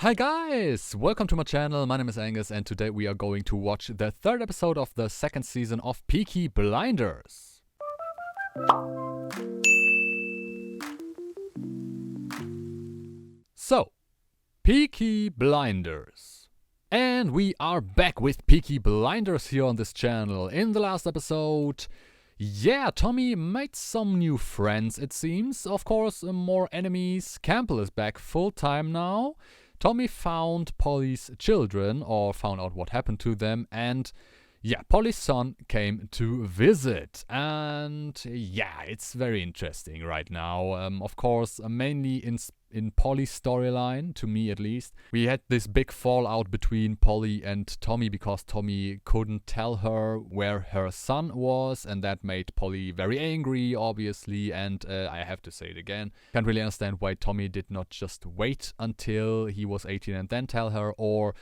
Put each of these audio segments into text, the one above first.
Hi guys! Welcome to my channel, my name is Angus and today we are going to watch the third episode of the second season of Peaky Blinders. So, Peaky Blinders. And we are back with Peaky Blinders here on this channel. In the last episode, Tommy made some new friends it seems. Of course, more enemies. Campbell is back full time now. Tommy found Polly's children, or found out what happened to them, and Polly's son came to visit. And it's very interesting right now. Of course, mainly in Polly's storyline, to me at least. We had this big fallout between Polly and Tommy because Tommy couldn't tell her where her son was, and that made Polly very angry, obviously. And I have to say it again, can't really understand why Tommy did not just wait until he was 18 and then tell her, or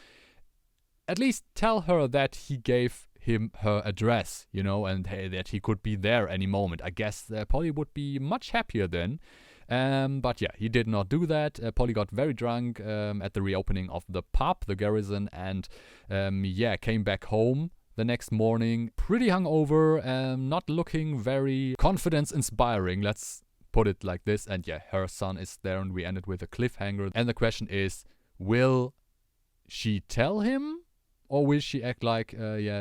at least tell her that he gave him her address, and that he could be there any moment. I guess Polly would be much happier then. But he did not do that. Polly got very drunk at the reopening of the pub, the Garrison, and came back home the next morning pretty hungover, not looking very confidence-inspiring, let's put it like this. And her son is there, and we ended with a cliffhanger. And the question is, will she tell him, or will she act like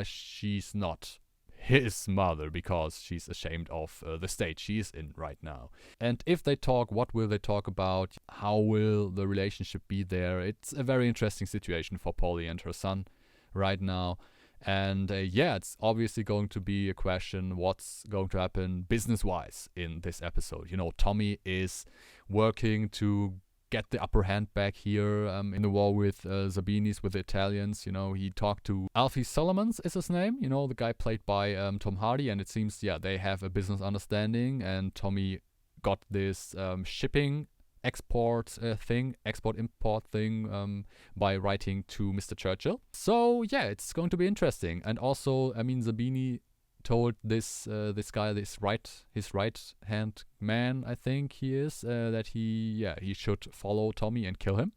she's not his mother because she's ashamed of the state she is in right now? And if they talk, what will they talk about? How will the relationship be there? It's a very interesting situation for Polly and her son right now. And it's obviously going to be a question what's going to happen business-wise in this episode. Tommy is working to get the upper hand back here in the war with Sabini's, with the Italians. He talked to Alfie Solomons is his name, the guy played by Tom Hardy, and it seems they have a business understanding, and Tommy got this shipping export import thing by writing to Mr. Churchill. So it's going to be interesting. And also, Sabini told this guy, his right hand man, I think he is, that he should follow Tommy and kill him.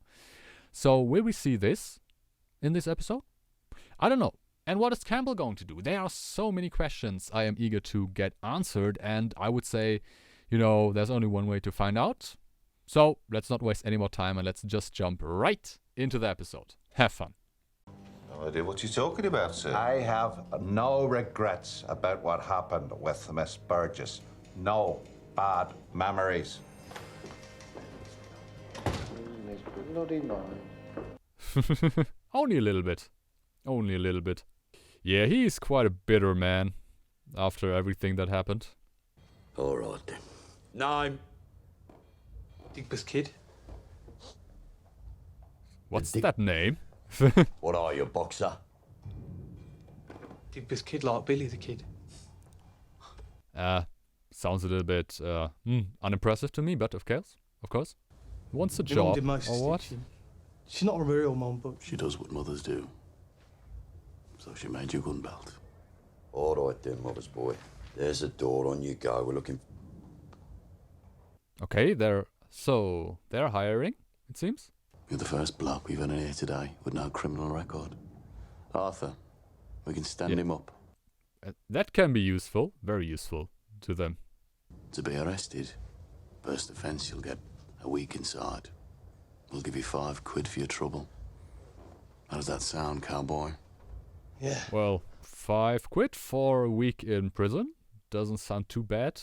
So will we see this in this episode? I don't know. And what is Campbell going to do? There are so many questions I am eager to get answered, and I would say, there's only one way to find out. So let's not waste any more time and let's just jump right into the episode. Have fun. No idea what you're talking about, sir. I have no regrets about what happened with Miss Burgess. No bad memories. Bloody mine. Only a little bit. Only a little bit. Yeah, he's quite a bitter man after everything that happened. All right then. Name. Digby's kid. What's that name? What are you, boxer? Digby's kid, like Billy the Kid. Sounds a little bit unimpressive to me, but of course. Wants a Your mum job, did most or what? stitching. She's not a real mum, but She does what mothers do. So she made you gun belt. All right then, mother's boy. There's a door, on you go. We're looking. Okay, they're hiring, it seems. You're the first bloke we've had in here today with no criminal record. Arthur, we can stand him up. That can be useful, very useful to them. To be arrested, first offence you'll get a week inside. We'll give you £5 for your trouble. How does that sound, cowboy? yeah. Well, £5 for a week in prison doesn't sound too bad.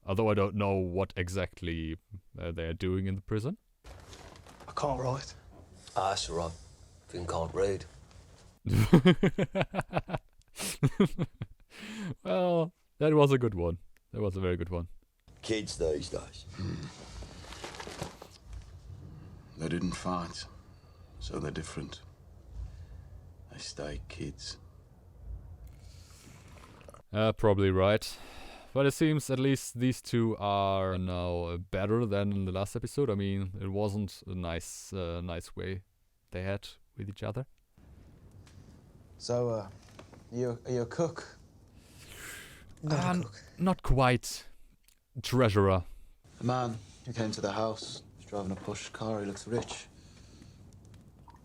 Although I don't know what exactly they're doing in the prison. I can't write. That's all right. Finn can't read. Well, that was a good one. That was a very good one. Kids these days. They didn't fight, so they're different. They stay kids. Probably right. But it seems at least these two are now better than in the last episode. It wasn't a nice way they had with each other. So, are you a cook? Not a cook. Not quite. Treasurer. A man who came to the house, he's driving a push car, he looks rich.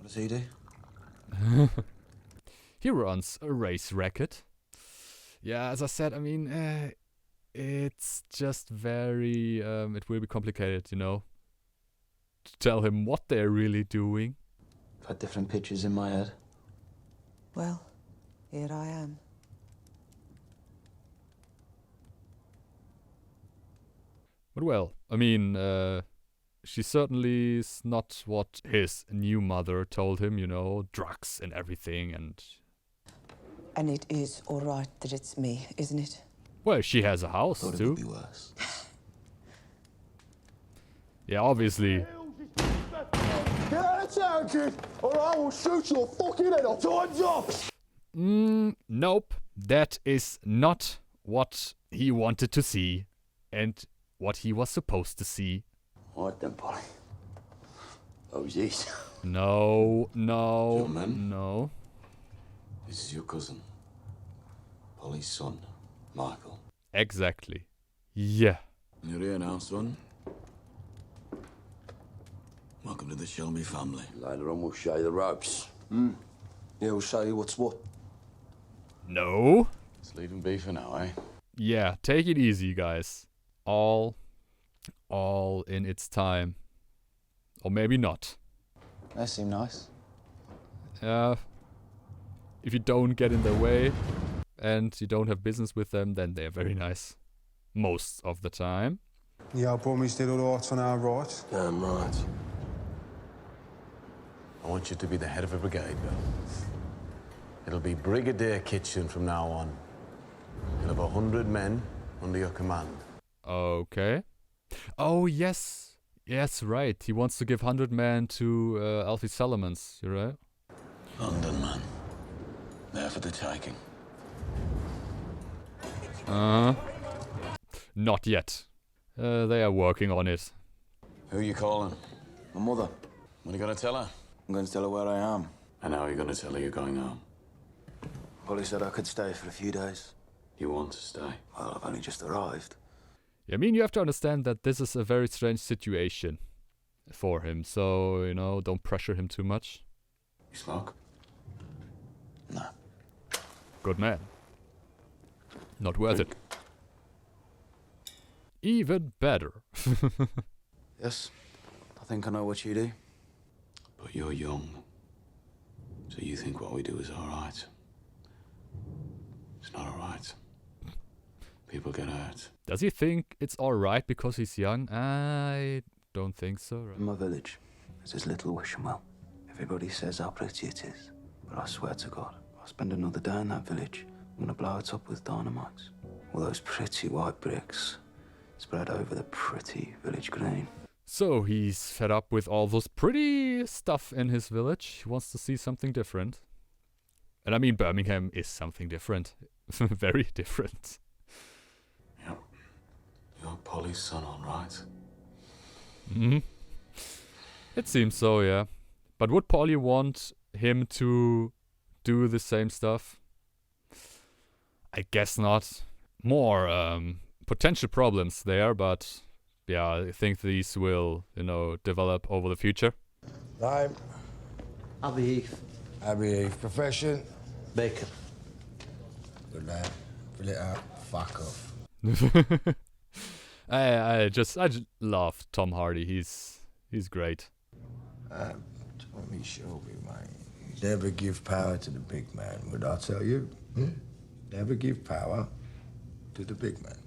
What does he do? He runs a race racket. Yeah, as I said, I mean, it's just very, it will be complicated, you know, to tell him what they're really doing. I've had different pictures in my head. Well, here I am. But well, I mean, she certainly is not what his new mother told him, you know, drugs and everything, and... And it is all right that it's me, isn't it? Well, she has a house, Thought it too. would be worse. Yeah, obviously. Get out of town, kid, or I will shoot your fucking head off. Time's up! Nope. That is not what he wanted to see. And what he was supposed to see. All right then, Polly. Oh, jeez. No, no, Gentlemen. no. This is your cousin. Polly's son, Michael. Exactly. Yeah. You're here now, son. Welcome to the Shelby family. Later on, we'll show you the ropes. Yeah, we'll show you what's what. No. Let's leave him be for now, eh? Yeah, take it easy, guys. All in its time. Or maybe not. They seem nice. If you don't get in their way and you don't have business with them, then they're very nice. Most of the time. Yeah, I promised it all right on our right. Damn right. I want you to be the head of a brigade, Bill. It'll be Brigadier Kitchen from now on. You'll have 100 men under your command. Okay. Oh, yes. Yes, right. He wants to give 100 men to Alfie Solomons, you right? London, man. There for the taking. Not yet. They are working on it. Who are you calling? My mother. What are you gonna tell her? I'm going to tell her where I am. And how are you gonna tell her you're going home? Polly said I could stay for a few days. You want to stay? Well, I've only just arrived. I mean, you have to understand that this is a very strange situation for him. So, you know, don't pressure him too much. You smoke? No. Good man. Not worth it. Even better. Yes, I think I know what you do. But you're young. So you think what we do is alright. It's not alright. People get hurt. Does he think it's alright because he's young? I don't think so. Right? In my village, there's this little wishing well. Everybody says how pretty it is. But I swear to God, if I spend another day in that village, I'm gonna blow it up with dynamite. All those pretty white bricks spread over the pretty village green. So he's fed up with all those pretty stuff in his village. He wants to see something different. And I mean, Birmingham is something different. Very different. Yep. You're Polly's son, all right? Mm-hmm. It seems so, yeah. But would Polly want him to do the same stuff? I guess not. More potential problems there, but yeah, I think these will, you know, develop over the future. Name? Abbey Heath. Abbey Heath. Profession? Baker. Good lad. Fill it out. Fuck off. I just love Tom Hardy. He's great. Let me show you, mate. Never give power to the big man, would I tell you? Never give power to the big man.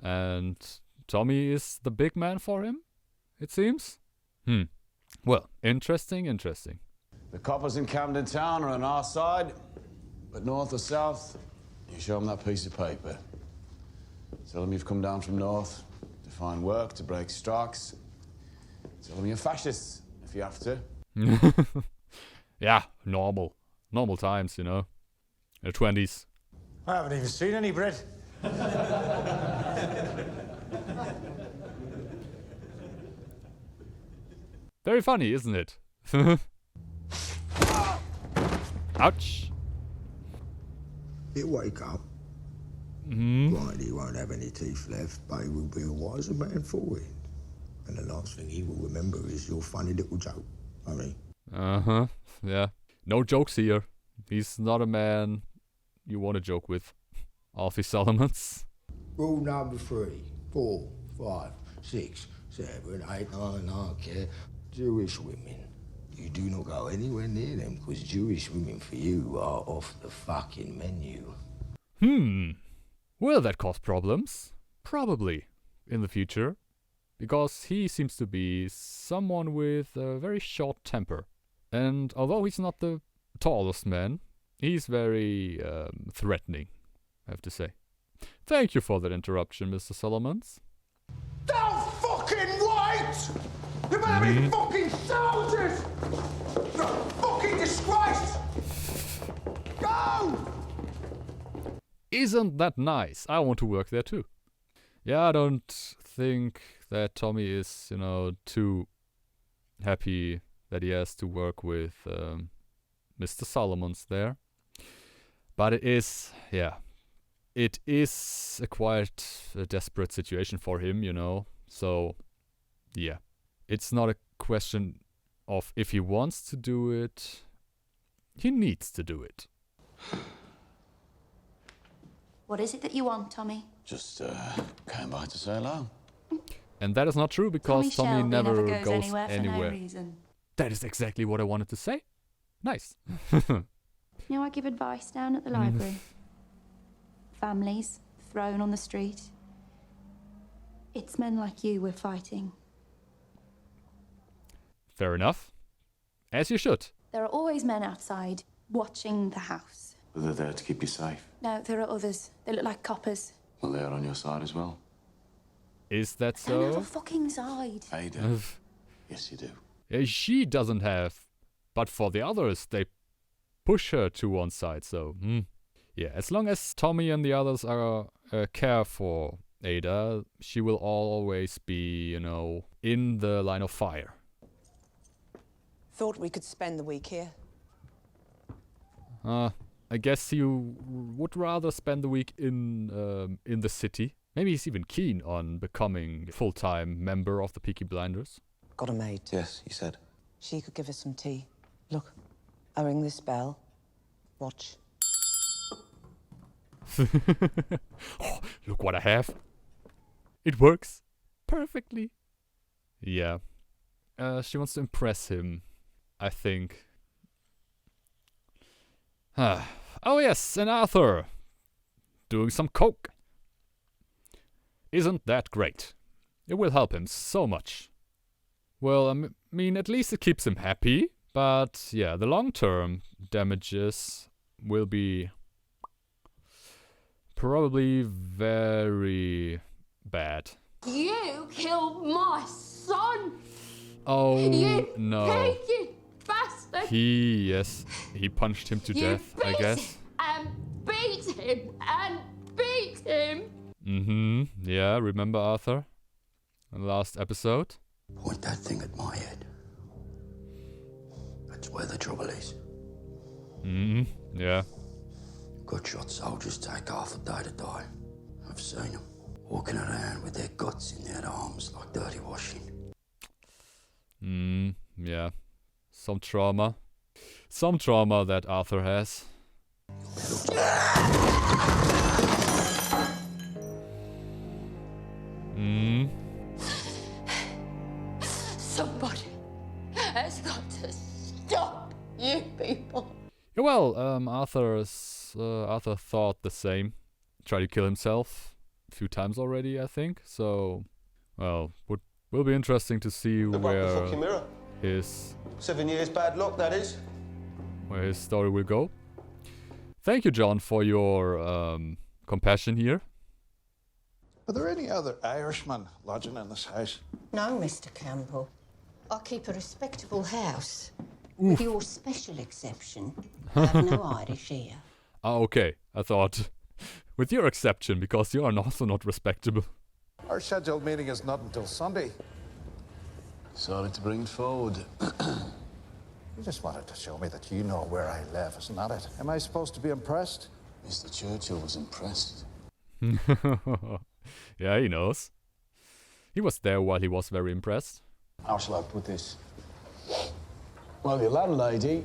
And Tommy is the big man for him, it seems. Well, interesting. The coppers in Camden Town are on our side, but north or south, you show them that piece of paper. Tell them you've come down from north to find work, to break strikes. Tell them you're fascists, if you have to. Yeah, normal times, you know. The 20s. I haven't even seen any bread. Very funny, isn't it? Ouch. He'll wake up. Right, he won't have any teeth left, but he will be a wiser man for it. And the last thing he will remember is your funny little joke. I mean, Uh-huh, yeah. No jokes here. He's not a man you want to joke with. Alfie Solomons. Rule number 3, 4, 5, 6, 7, 8, 9, I don't care. Jewish women. You do not go anywhere near them, because Jewish women for you are off the fucking menu. Will that cause problems? Probably. In the future. Because he seems to be someone with a very short temper. And although he's not the tallest man, he's very threatening, I have to say. Thank you for that interruption, Mr. Solomons. Don't fucking wait! You better be fucking soldiers! You're a fucking disgrace! Go! Isn't that nice? I want to work there too. Yeah, I don't think that Tommy is, too happy that he has to work with Mr. Solomons there. But it is a quite a desperate situation for him, So, yeah. It's not a question of if he wants to do it. He needs to do it. What is it that you want, Tommy? Just came by to say hello. And that is not true because Tommy never goes anywhere. For no reason. That is exactly what I wanted to say. Nice. I give advice down at the library. Families thrown on the street. It's men like you we're fighting. Fair enough. As you should. There are always men outside watching the house. But they're there to keep you safe. No, there are others. They look like coppers. Well, they're on your side as well. Is that I don't have so? a fucking side. I do. Yes, you do. She doesn't have. But for the others, they push her to one side, so... Yeah, as long as Tommy and the others are care for Ada, she will always be, in the line of fire. Thought we could spend the week here. I guess you would rather spend the week in the city. Maybe he's even keen on becoming a full-time member of the Peaky Blinders. Got a maid. Yes, he said. She could give us some tea. Look, I ring this bell. Watch. Oh, look what I have. It works perfectly. Yeah. She wants to impress him, I think. Oh yes, and Arthur. Doing some coke. Isn't that great? It will help him so much. Well, I mean, at least it keeps him happy. But yeah, the long-term damages will be probably very bad. You killed my son! Oh, you no. Peaky bastard! He punched him to death, I guess. And beat him and beat him! Yeah, remember Arthur? In the last episode? Point that thing at my head. That's where the trouble is. Yeah. Gut-shot soldiers take half a day to die. I've seen them walking around with their guts in their arms like dirty washing. Yeah. Some trauma. Some trauma that Arthur has. Somebody has got to stop you people. Yeah, well, Arthur thought the same. Tried to kill himself a few times already, I think. So, well, will be interesting to see where his 7 years bad luck, that is. Where his story will go. Thank you, John, for your compassion here. Are there any other Irishmen lodging in this house? No, Mr. Campbell. I keep a respectable house. With your special exception, I have no Irish here. Okay. I thought, with your exception, because you are also not respectable. Our scheduled meeting is not until Sunday. Decided to bring it forward. You just wanted to show me that you know where I live, isn't that it? Am I supposed to be impressed? Mr. Churchill was impressed. Yeah, he knows. He was there while he was very impressed. How shall I put this? Well, your landlady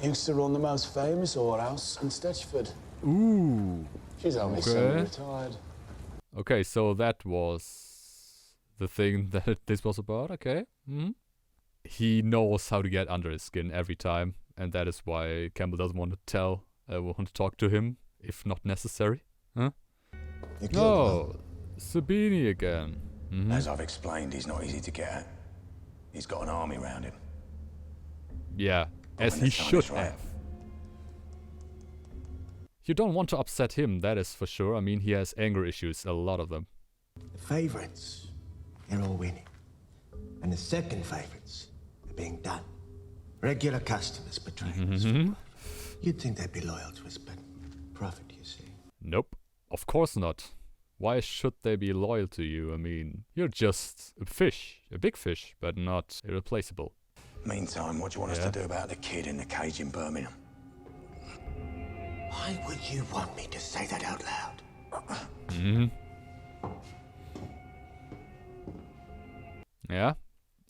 used to run the most famous whorehouse in Stetchford. Ooh. She's only semi-retired. Okay, so that was the thing that this was about, okay. He knows how to get under his skin every time, and that is why Campbell doesn't want to talk to him, if not necessary. Huh? Oh, Sabini again. As I've explained, he's not easy to get at. He's got an army around him. Yeah, as he should have. You don't want to upset him, that is for sure. I mean, he has anger issues, a lot of them. The favourites, they're all winning. And the second favourites are being done. Regular customers betraying us. You'd think they'd be loyal to us, but profit, you see. Nope, of course not. Why should they be loyal to you? I mean, you're just a fish, a big fish, but not irreplaceable. Meantime, what do you want us to do about the kid in the cage in Birmingham? Why would you want me to say that out loud? Yeah?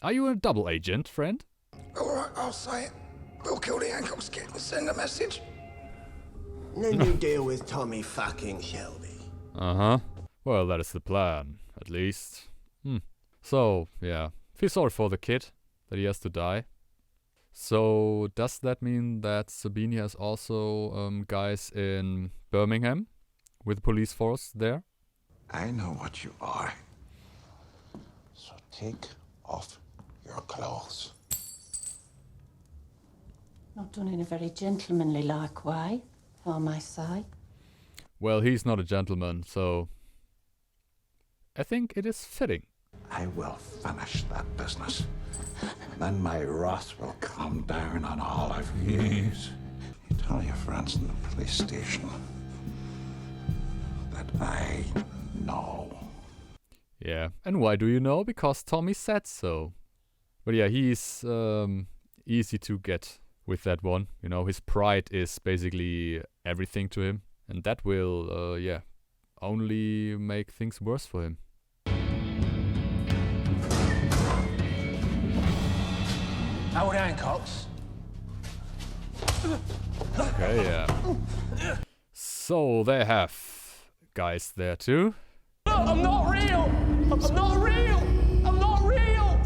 Are you a double agent, friend? Alright, I'll say it. We'll kill the Hancock's kid and send a message. And then you deal with Tommy fucking Shelby. Uh-huh. Well, that is the plan, at least. So, yeah. Feel sorry for the kid, that he has to die. So, does that mean that Sabini has also guys in Birmingham? With the police force there? I know what you are. So take off your clothes. Not done in a very gentlemanly-like way, I may say. Well, he's not a gentleman, so I think it is fitting. I will finish that business. And then my wrath will come down on all of you. You tell your friends in the police station that I know. Yeah, and why do you know? Because Tommy said so. But yeah, he's easy to get with that one. You know, his pride is basically everything to him. And that will, only make things worse for him. Howard Hancock's. Okay, yeah. So they have guys there too. No, I'm not real! I'm not real! I'm not real!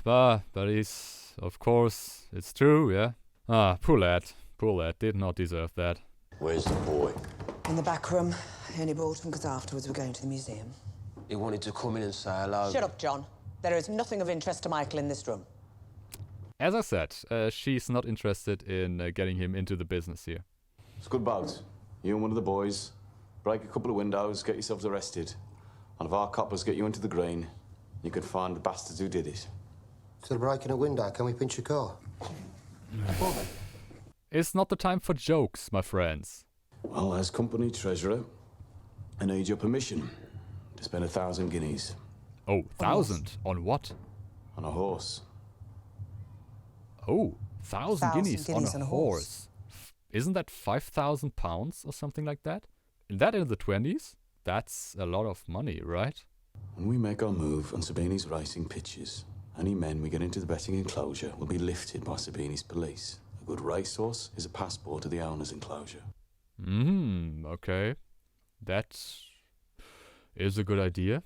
But he's, of course, it's true, yeah. Poor lad. Poor lad, did not deserve that. Where's the boy? In the back room. I only brought him because afterwards we're going to the museum. He wanted to come in and say hello. Shut up, John. There is nothing of interest to Michael in this room. As I said, she's not interested in getting him into the business here. It's good bout. You and one of the boys break a couple of windows, get yourselves arrested. And if our coppers get you into the green, you can find the bastards who did it. Instead of breaking a window, can we pinch your car? It's not the time for jokes, my friends. Well, as company treasurer, I need your permission to spend 1,000 guineas. Oh, 1,000? On what? On a horse. Oh, 1,000 guineas on a horse. Isn't that 5,000 pounds or something like that? And that in the 20s? That's a lot of money, right? When we make our move on Sabini's racing pitches, any men we get into the betting enclosure will be lifted by Sabini's police. A good racehorse is a passport to the owner's enclosure. Okay. That is a good idea.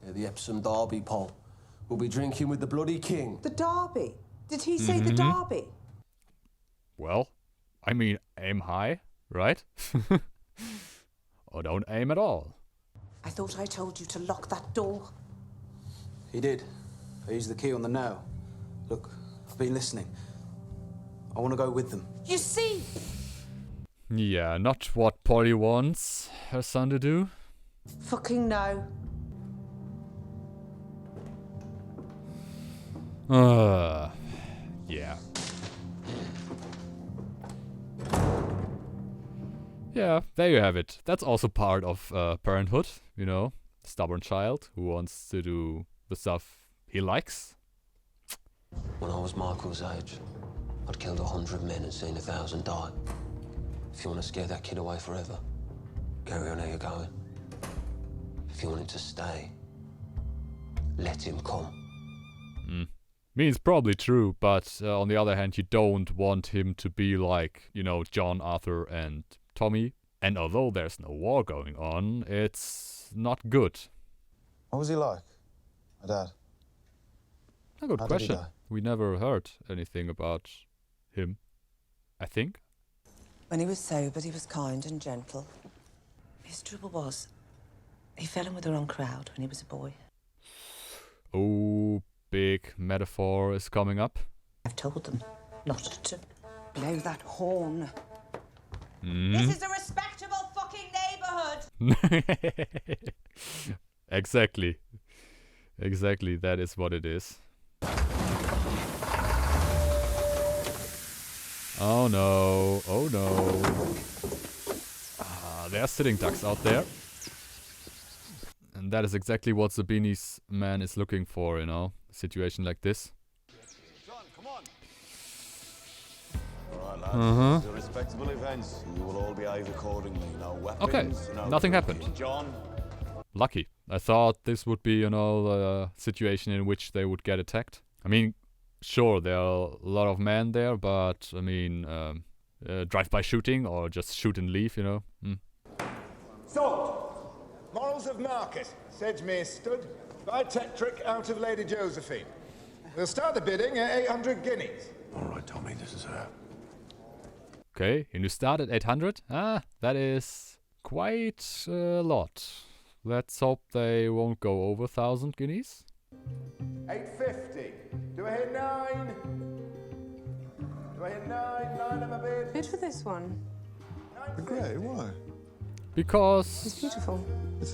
Yeah, the Epsom Derby, Paul. We'll be drinking with the bloody king. The Derby? Did he say the Derby? Well, I mean, aim high, right? Or don't aim at all. I thought I told you to lock that door. He did. I used the key on the nail. Look, I've been listening. I want to go with them. You see? Yeah, not what Polly wants her son to do. Fucking no. Yeah. Yeah, there you have it. That's also part of parenthood, you know. Stubborn child who wants to do the stuff he likes. When I was Michael's age, I'd killed 100 men and seen 1,000 die. If you want to scare that kid away forever, carry on how you're going. If you want him to stay, let him come. I mean, it's probably true, but on the other hand, you don't want him to be like, you know, John, Arthur, and Tommy. And although there's no war going on, it's not good. What was he like, my dad? A good How did he question. die? We never heard anything about him, I think. When he was sober, he was kind and gentle. His trouble was, he fell in with the wrong crowd when he was a boy. Oh, big metaphor is coming up. I've told them not to blow that horn. This is a respectable fucking neighborhood. Exactly. Exactly, that is what it is. Oh no, oh no. Ah, there are sitting ducks out there. And that is exactly what Sabini's man is looking for, you know, a situation like this. Alright lads, these are respectable events. You will all behave accordingly. No weapons, Okay, no nothing drinking. happened. John? Lucky. I thought this would be, you know, a situation in which they would get attacked. I mean, sure, there are a lot of men there, but, I mean, drive-by shooting or just shoot and leave, you know. Salt. Morals of market. Sedgemere stood. Buy Tetrick out of Lady Josephine. We'll start the bidding at 800 guineas. All right, Tommy, this is her. Okay, and you start at 800? Ah, that is quite a lot. Let's hope they won't go over 1,000 guineas. 850. Do I hear 9? Do I hear 9? 9 of a bid. Bid for this one. Great, why? Because... It's beautiful.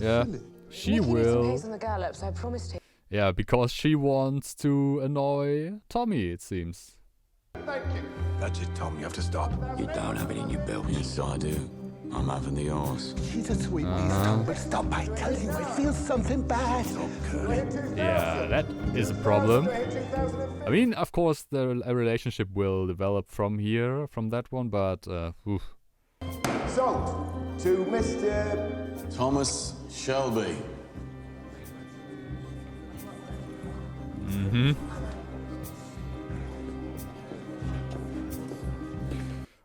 Yeah, she Nicky needs some will... pace on the gallops, I promised him. Yeah, because she wants to annoy Tommy, it seems. Thank you. That's it, Tom. You have to stop. You don't have it in your belt. Yes, I do. I'm having the horse. She's a sweet wee son, but stop, I tell you, I feel something bad. Yeah, that is a problem. I mean, of course, a relationship will develop from here, from that one, but oof. Salt to Mr. Thomas Shelby.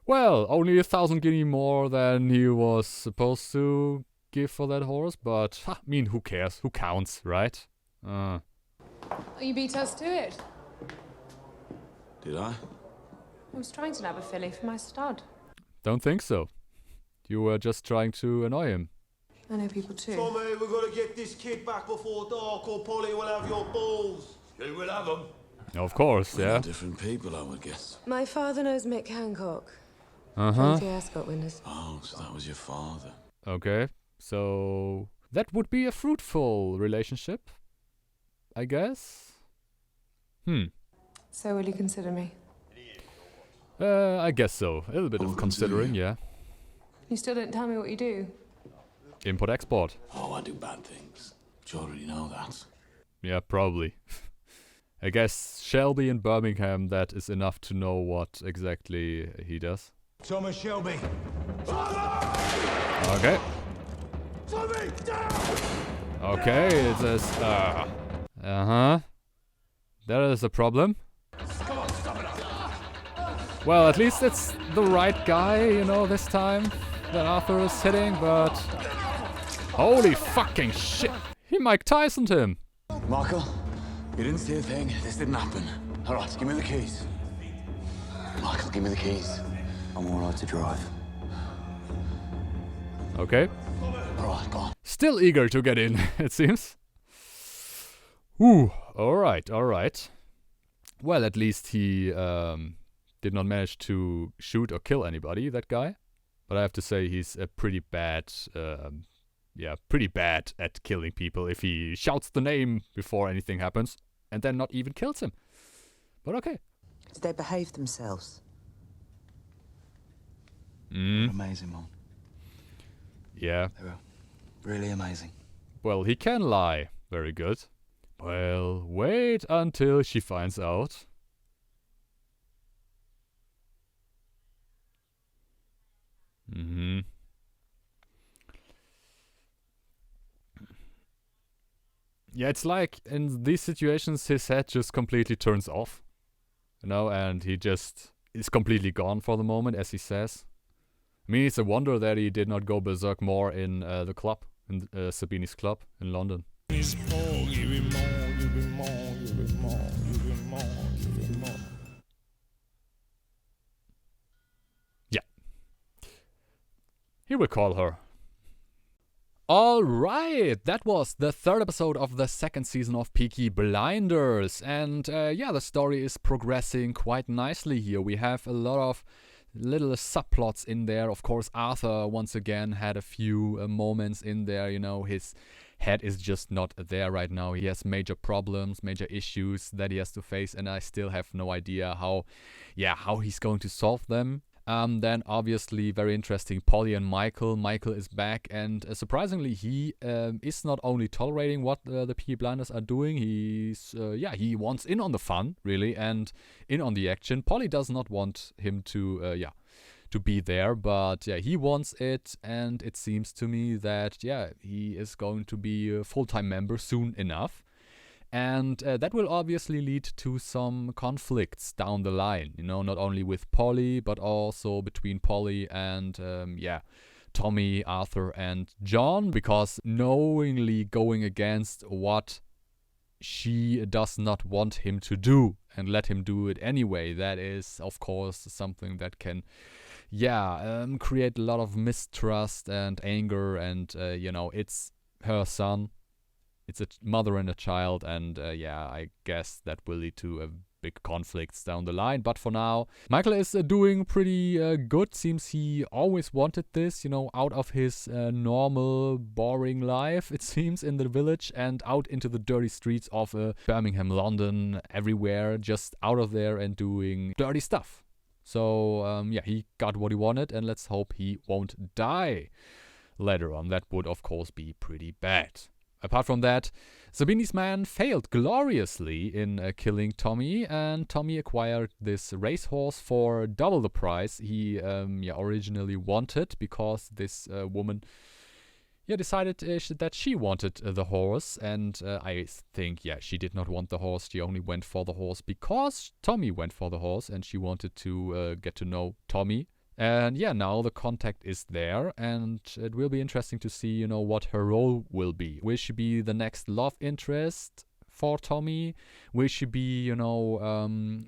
Well, only 1,000 guinea more than he was supposed to give for that horse, but I mean, who cares? Who counts, right? Oh, you beat us to it. Did I? I was trying to nab a filly for my stud. Don't think so. You were just trying to annoy him. I know people too. Tommy, we've got to get this kid back before dark or Polly will have your balls. You will have them. Of course, We're yeah. different people, I would guess. My father knows Mick Hancock. Uh-huh. 20 ascot winners. Oh, so that was your father. Okay, so that would be a fruitful relationship, I guess. So will you consider me? I guess so. A little bit of considering, yeah. You still didn't tell me what you do. Import-export. Oh, I do bad things. You already know that. Yeah, probably. I guess Shelby in Birmingham, that is enough to know what exactly he does. Thomas Shelby. Okay. Tommy, down! Okay, it says, uh-huh. There is a problem. Well, at least it's the right guy, you know, this time that Arthur is hitting, but... Holy fucking shit! He Mike Tyson'd him! Michael, you didn't see a thing. This didn't happen. All right, give me the keys. Michael, give me the keys. I'm all right to drive. Okay. All right, go on. Still eager to get in, it seems. Ooh, alright, alright. Well, at least he did not manage to shoot or kill anybody, that guy. But I have to say he's a pretty bad, pretty bad at killing people if he shouts the name before anything happens and then not even kills him. But okay. Did they behave themselves? Amazing, Mom. Yeah. They were really amazing. Well, he can lie. Very good. Well, wait until she finds out. Yeah, it's like in these situations his head just completely turns off, you know, and he just is completely gone for the moment, as he says. I mean, it's a wonder that he did not go berserk more in the club, in Sabini's club in London. Yeah. He will call her. Alright, that was the third episode of the second season of Peaky Blinders. And yeah, the story is progressing quite nicely here. We have a lot of little subplots in there. Of course, Arthur once again had a few moments in there. You know, his head is just not there right now. He has major problems, major issues that he has to face, and I still have no idea how he's going to solve them. Then obviously very interesting, Polly and Michael. Michael is back, and surprisingly he is not only tolerating what the Peaky Blinders are doing, he wants in on the fun, really, and in on the action. Polly does not want him to be there, but yeah, he wants it, and it seems to me that he is going to be a full-time member soon enough. And that will obviously lead to some conflicts down the line, you know, not only with Polly, but also between Polly and, Tommy, Arthur, and John, because knowingly going against what she does not want him to do and let him do it anyway, that is, of course, something that can, create a lot of mistrust and anger, and, it's her son. It's a mother and a child, and I guess that will lead to big conflicts down the line. But for now, Michael is doing pretty good. Seems he always wanted this, you know, out of his normal, boring life, it seems, in the village and out into the dirty streets of Birmingham, London, everywhere, just out of there and doing dirty stuff. So, he got what he wanted, and let's hope he won't die later on. That would, of course, be pretty bad. Apart from that, Sabini's man failed gloriously in killing Tommy, and Tommy acquired this racehorse for double the price he originally wanted, because this woman decided that she wanted the horse, and I think, she did not want the horse. She only went for the horse because Tommy went for the horse, and she wanted to get to know Tommy. And now the contact is there, and it will be interesting to see, you know, what her role will be. Will she be the next love interest for Tommy? Will she be, you know,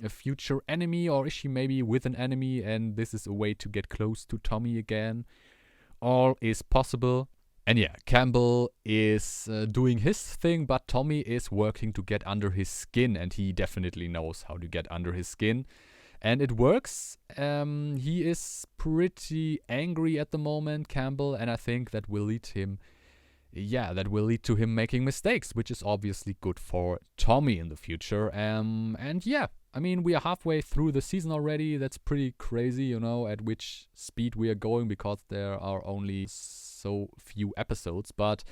a future enemy, or is she maybe with an enemy and this is a way to get close to Tommy again? All is possible. And Campbell is doing his thing, but Tommy is working to get under his skin, and he definitely knows how to get under his skin. And it works. He is pretty angry at the moment, Campbell, and I think that will lead him, to him making mistakes, which is obviously good for Tommy in the future. I mean, we are halfway through the season already. That's pretty crazy, you know, at which speed we are going, because there are only so few episodes. But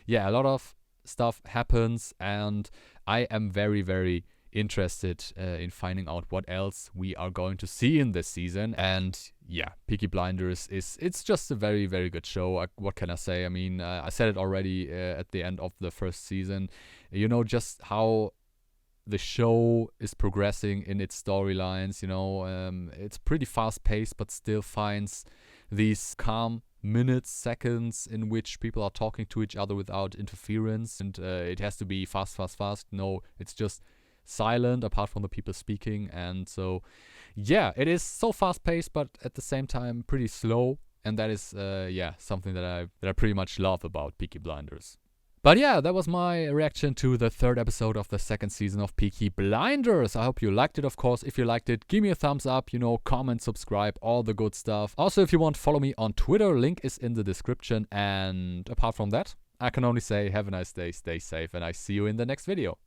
a lot of stuff happens, and I am very, very interested in finding out what else we are going to see in this season. And Peaky Blinders it's just a very, very good show. What can I say? I mean, I said it already at the end of the first season, you know, just how the show is progressing in its storylines. You know, it's pretty fast paced, but still finds these calm minutes, seconds in which people are talking to each other without interference, and it has to be fast. No, it's just silent apart from the people speaking. And so it is so fast paced, but at the same time pretty slow, and that is something that I pretty much love about Peaky Blinders. But that was my reaction to the third episode of the second season of Peaky Blinders. I hope you liked it, of course. If you liked it, give me a thumbs up, you know, comment, subscribe, all the good stuff. Also, if you want, follow me on Twitter, link is in the description. And apart from that, I can only say have a nice day, stay safe, and I see you in the next video.